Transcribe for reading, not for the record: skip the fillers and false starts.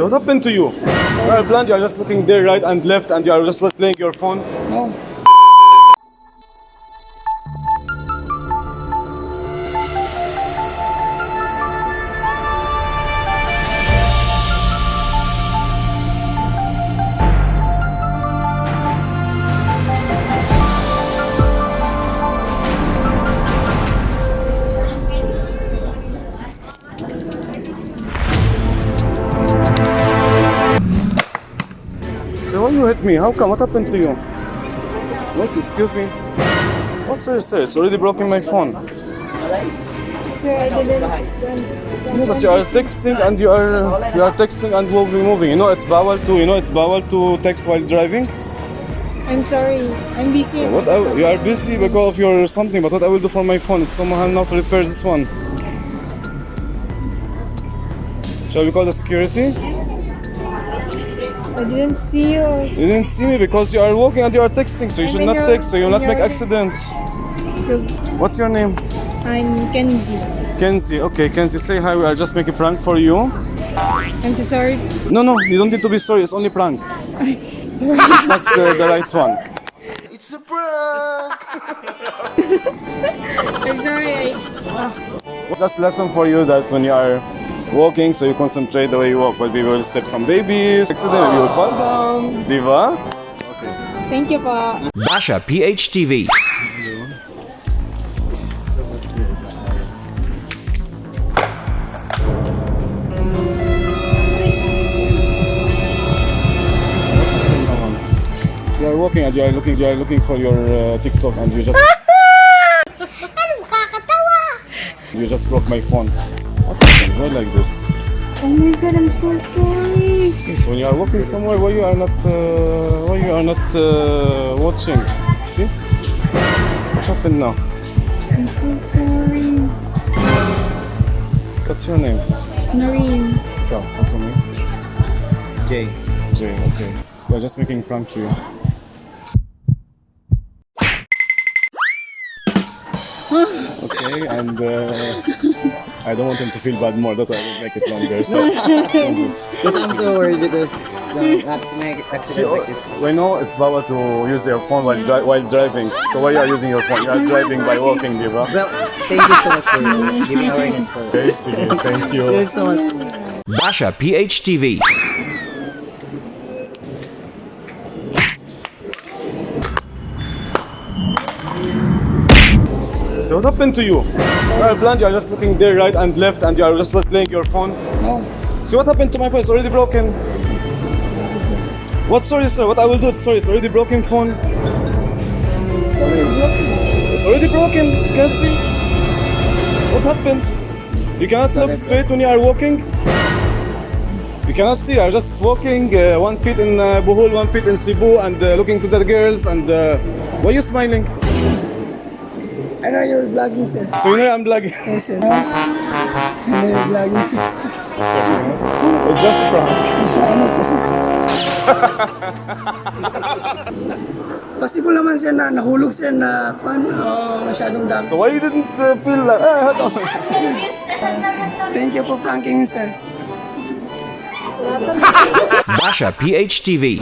So what happened to you? You are blind, you are just looking there right and left and you are just playing your phone. No. So why you hit me? How come? What happened to you? What? Excuse me? What, sir? It's already broken my phone. Sir, I didn't. No, but you are texting and you are texting and will be moving. You know it's bawal to text while driving. I'm sorry. I'm busy. So you are busy because of your something, but what I will do for my phone is somehow now to repair this one. Shall we call the security? I didn't see you. You didn't see me because you are walking and you are texting, so you should not text, so you will not make accident. So, What's your name? I'm Kenzie. Kenzie. Okay, Kenzie, say hi. We are just making prank for you. I'm so sorry. No, you don't need to be sorry. It's only prank. Sorry. It's not the right one. It's a prank! I'm sorry. It's just a lesson for you that when you are walking, so you concentrate the way you walk. But we will step some babies. Accident, you will fall down. Diva. Thank you po. Basha PHTV. You are walking and you are looking for your TikTok and you just you just broke my phone. What happened? Why like this? Oh my god, I'm so sorry. So when you are walking somewhere where you are not watching, see? What happened now? I'm so sorry. What's your name? Noreen. Ikaw, what's your name? Jay. Jay, okay. We are just making prank to you. Okay, and I don't want him to feel bad more, that's why I will make it longer. So, Because I'm so worried because not to make accident like this. we know it's bawal to use your phone while driving. So why you are using your phone? You are driving by walking, Diva. Well, thank you so much for giving awareness for it. Okay, sige, thank you. Thank you so much. Basha PHTV. So what happened to you? You are blind, you are just looking there right and left and you are just playing your phone. No. See what happened to my phone? It's already broken. What sorry, sir? What I will do? Sorry, it's already broken phone. It's already broken. You can't see. What happened? You cannot look straight when you are walking. You cannot see. You are just walking. 1 feet in Bohol, 1 feet in Cebu, and looking to the girls. And why are you smiling? I know you're vlogging, sir. So you know I'm vlogging. Yes, sir. I know you're vlogging, sir. It's just a prank. Possible naman, sir, na nahulog, sir, na masyadong dami. So why you didn't feel like? Thank you for pranking, sir. Basha PHTV.